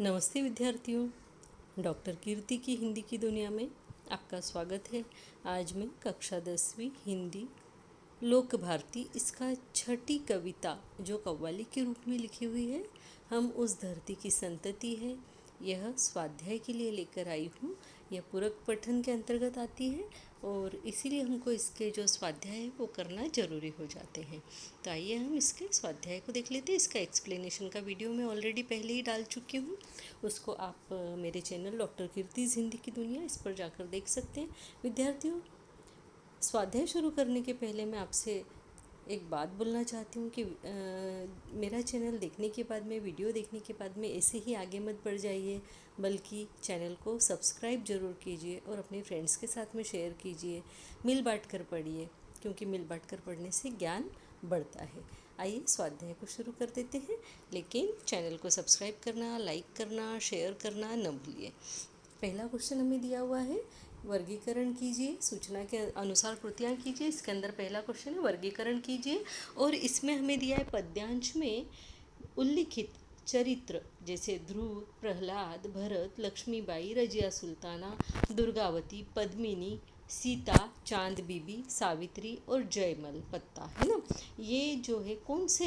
नमस्ते विद्यार्थियों, डॉक्टर कीर्ति की हिंदी की दुनिया में आपका स्वागत है। आज मैं कक्षा 10वीं हिंदी लोक भारती इसका छठी कविता जो कव्वाली के रूप में लिखी हुई है, हम उस धरती की संतति है, यह स्वाध्याय के लिए लेकर आई हूँ। यह पूरक पठन के अंतर्गत आती है और इसीलिए हमको इसके जो स्वाध्याय है वो करना ज़रूरी हो जाते हैं। तो आइए हम इसके स्वाध्याय को देख लेते हैं। इसका एक्सप्लेनेशन का वीडियो मैं ऑलरेडी पहले ही डाल चुकी हूँ, उसको आप मेरे चैनल डॉक्टर कीर्तिज हिंदी की दुनिया इस पर जाकर देख सकते हैं। विद्यार्थियों, स्वाध्याय शुरू करने के पहले मैं आपसे एक बात बोलना चाहती हूँ कि मेरा चैनल देखने के बाद में, वीडियो देखने के बाद में ऐसे ही आगे मत बढ़ जाइए, बल्कि चैनल को सब्सक्राइब ज़रूर कीजिए और अपने फ्रेंड्स के साथ में शेयर कीजिए। मिल बांट कर पढ़िए, क्योंकि मिल बांट कर पढ़ने से ज्ञान बढ़ता है। आइए स्वाध्याय को शुरू कर देते हैं, लेकिन चैनल को सब्सक्राइब करना, लाइक करना, शेयर करना न भूलिए। पहला क्वेश्चन हमें दिया हुआ है, वर्गीकरण कीजिए, सूचना के अनुसार कृतियाँ कीजिए। इसके अंदर पहला क्वेश्चन है वर्गीकरण कीजिए, और इसमें हमें दिया है पद्यांश में उल्लिखित चरित्र जैसे ध्रुव, प्रहलाद, भरत, लक्ष्मीबाई, रजिया सुल्ताना, दुर्गावती, पद्मिनी, सीता, चांद बीबी, सावित्री और जयमल पत्ता, है ना। ये जो है कौन से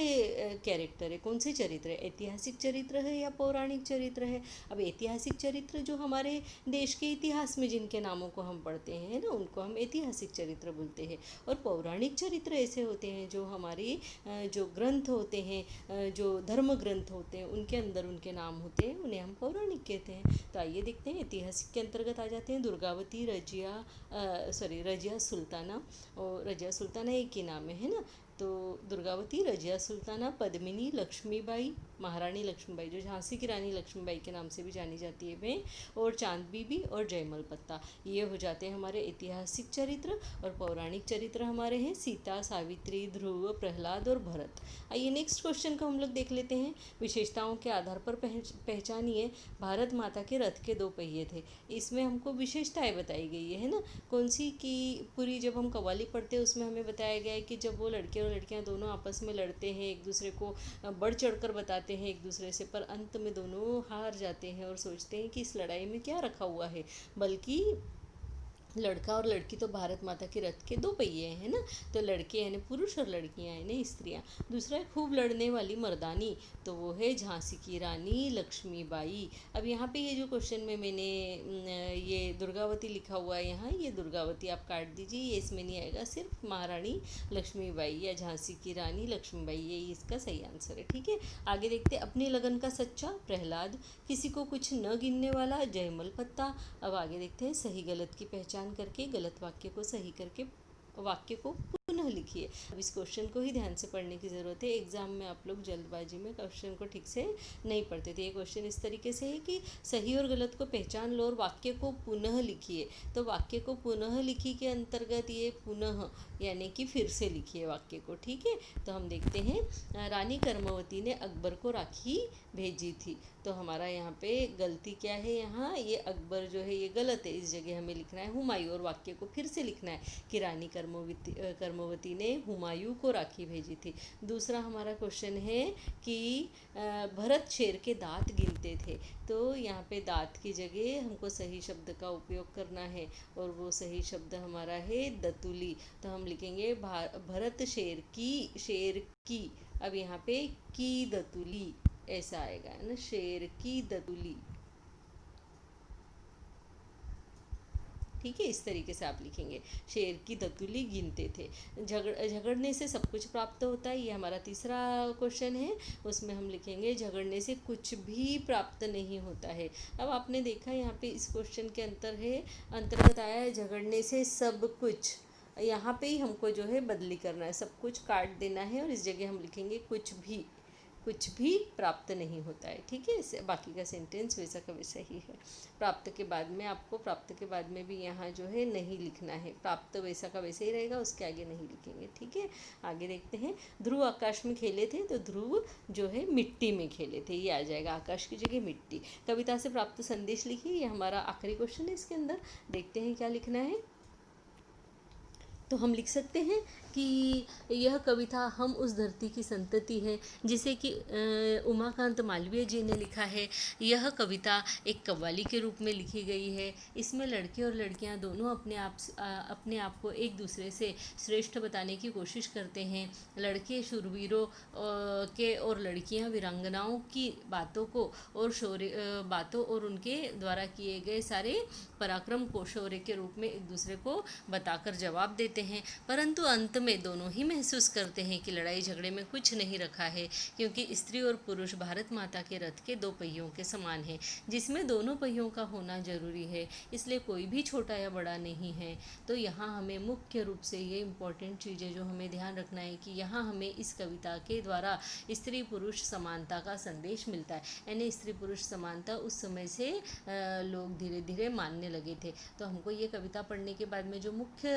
कैरेक्टर है, कौन से चरित्र है, ऐतिहासिक चरित्र है या पौराणिक चरित्र है। अब ऐतिहासिक चरित्र जो हमारे देश के इतिहास में जिनके नामों को हम पढ़ते हैं ना, उनको हम ऐतिहासिक चरित्र बोलते हैं। और पौराणिक चरित्र ऐसे होते हैं जो हमारे जो ग्रंथ होते हैं, जो धर्म ग्रंथ होते हैं, उनके अंदर उनके नाम होते हैं, उन्हें हम पौराणिक कहते हैं। तो आइए देखते हैं, ऐतिहासिक के अंतर्गत आ जाते हैं दुर्गावती, रजिया सुल्ताना, और रजिया सुल्ताना एक ही नाम है ना। तो दुर्गावती, रजिया सुल्ताना, पद्मिनी, लक्ष्मीबाई, महारानी लक्ष्मीबाई जो झांसी की रानी लक्ष्मीबाई के नाम से भी जानी जाती है वे, और चांद बीबी और जयमल पत्ता, ये हो जाते हैं हमारे ऐतिहासिक चरित्र। और पौराणिक चरित्र हमारे हैं सीता, सावित्री, ध्रुव, प्रहलाद और भरत। आइए नेक्स्ट क्वेश्चन को हम लोग देख लेते हैं। विशेषताओं के आधार पर पहचानिए, भारत माता के रथ के 2 पहिए थे। इसमें हमको विशेषताएं बताई गई है ना। कौन सी की पूरी जब हम कव्वाली पढ़ते हैं उसमें हमें बताया गया है कि जब वो लड़के और लड़कियां दोनों आपस में लड़ते हैं, एक दूसरे को बढ़ चढ़कर बताते हैं एक दूसरे से, पर अंत में दोनों हार जाते हैं और सोचते हैं कि इस लड़ाई में क्या रखा हुआ है, बल्कि लड़का और लड़की तो भारत माता के रथ के 2 पहिए हैं ना। तो लड़के यानी पुरुष और लड़कियां यानी स्त्रियां। दूसरा है खूब लड़ने वाली मर्दानी, तो वो है झांसी की रानी लक्ष्मीबाई। अब यहाँ पे ये जो क्वेश्चन में मैंने ये दुर्गावती लिखा हुआ है, यहाँ ये दुर्गावती आप काट दीजिए, ये इसमें नहीं आएगा, सिर्फ महारानी लक्ष्मीबाई या झांसी की रानी लक्ष्मीबाई, ये इसका सही आंसर है। ठीक है, आगे देखते हैं। अपनी लगन का सच्चा प्रहलाद, किसी को कुछ न गिनने वाला जयमल पत्ता। अब आगे देखते हैं, सही गलत की पहचान करके गलत वाक्य को सही करके वाक्य को पुनः लिखिए। अब इस क्वेश्चन को ही ध्यान से पढ़ने की ज़रूरत है। एग्जाम में आप लोग जल्दबाजी में क्वेश्चन को ठीक से नहीं पढ़ते थे। ये क्वेश्चन इस तरीके से है कि सही और गलत को पहचान लो और वाक्य को पुनः लिखिए। तो वाक्य को पुनः लिखी के अंतर्गत ये पुनः यानी कि फिर से लिखिए वाक्य को। ठीक है, तो हम देखते हैं, रानी कर्मवती ने अकबर को राखी भेजी थी। तो हमारा यहाँ पे गलती क्या है, यहाँ ये अकबर जो है ये गलत है, इस जगह हमें लिखना है हुमायूं, और वाक्य को फिर से लिखना है कि रानी कर्मवती ने हुमायूं को राखी भेजी थी। दूसरा हमारा क्वेश्चन है कि भरत शेर के दांत गिनते थे। तो यहाँ पे दांत की जगह हमको सही शब्द का उपयोग करना है, और वो सही शब्द हमारा है दतुली। तो हम लिखेंगे भरत शेर की। अब यहाँ पे की दतुली ऐसा आएगा, है ना, शेर की दतुली। ठीक है, इस तरीके से आप लिखेंगे, शेर की दतुली गिनते थे। झगड़ने से सब कुछ प्राप्त होता है, ये हमारा तीसरा क्वेश्चन है। उसमें हम लिखेंगे झगड़ने से कुछ भी प्राप्त नहीं होता है। अब आपने देखा यहाँ पे इस क्वेश्चन के अंतर्गत आया है झगड़ने से सब कुछ। यहाँ पे ही हमको जो है बदली करना है, सब कुछ काट देना है और इस जगह हम लिखेंगे कुछ भी प्राप्त नहीं होता है। ठीक है, इससे बाकी का सेंटेंस वैसा का वैसा ही है। प्राप्त के बाद में आपको प्राप्त के बाद में भी यहाँ जो है नहीं लिखना है, प्राप्त वैसा का वैसे ही रहेगा, उसके आगे नहीं लिखेंगे। ठीक है, आगे देखते हैं। ध्रुव आकाश में खेले थे, तो ध्रुव जो है मिट्टी में खेले थे, ये आ जाएगा, आकाश की जगह मिट्टी। कविता से प्राप्त संदेश लिखिए, ये हमारा आखिरी क्वेश्चन है। इसके अंदर देखते हैं क्या लिखना है। तो हम लिख सकते हैं कि यह कविता हम उस धरती की संतति है, जिसे कि उमाकांत मालवीय जी ने लिखा है। यह कविता एक कव्वाली के रूप में लिखी गई है। इसमें लड़के और लड़कियां दोनों अपने आप को एक दूसरे से श्रेष्ठ बताने की कोशिश करते हैं। लड़के शूरवीरों के और लड़कियां वीरांगनाओं की बातों और उनके द्वारा किए गए सारे पराक्रम को शौर्य के रूप में एक दूसरे को बताकर जवाब देते हैं। परंतु अंत में दोनों ही महसूस करते हैं कि लड़ाई झगड़े में कुछ नहीं रखा है, क्योंकि स्त्री और पुरुष भारत माता के रथ के दो पहियों के समान हैं, जिसमें दोनों पहियों का होना जरूरी है। इसलिए कोई भी छोटा या बड़ा नहीं है। तो यहाँ हमें मुख्य रूप से ये इम्पोर्टेंट चीज़ें जो हमें ध्यान रखना है कि यहाँ हमें इस कविता के द्वारा स्त्री पुरुष समानता का संदेश मिलता है। यानी स्त्री पुरुष समानता उस समय से लोग धीरे धीरे मानने लगे थे। तो हमको ये कविता पढ़ने के बाद में जो मुख्य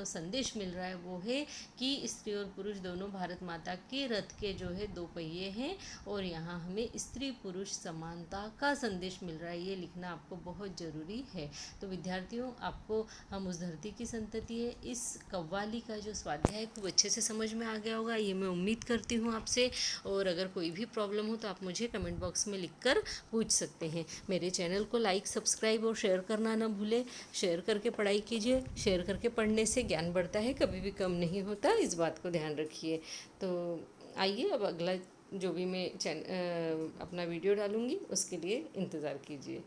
संदेश मिल रहा है वो है कि स्त्री और पुरुष दोनों भारत माता के रथ के जो है दो पहिए हैं, और यहाँ हमें स्त्री पुरुष समानता का संदेश मिल रहा है। ये लिखना आपको बहुत ज़रूरी है। तो विद्यार्थियों, आपको हम उस धरती की संतति है इस कव्वाली का जो स्वाध्याय खूब अच्छे से समझ में आ गया होगा, ये मैं उम्मीद करती हूँ आपसे। और अगर कोई भी प्रॉब्लम हो तो आप मुझे कमेंट बॉक्स में लिखकर पूछ सकते हैं। मेरे चैनल को लाइक, सब्सक्राइब और शेयर करना ना भूलें। शेयर करके पढ़ाई कीजिए। शेयर करके पढ़ने से ज्ञान बढ़ता है, कभी भी कम नहीं होता, इस बात को ध्यान रखिए। तो आइए अब अगला जो भी मैं अपना वीडियो डालूँगी उसके लिए इंतज़ार कीजिए।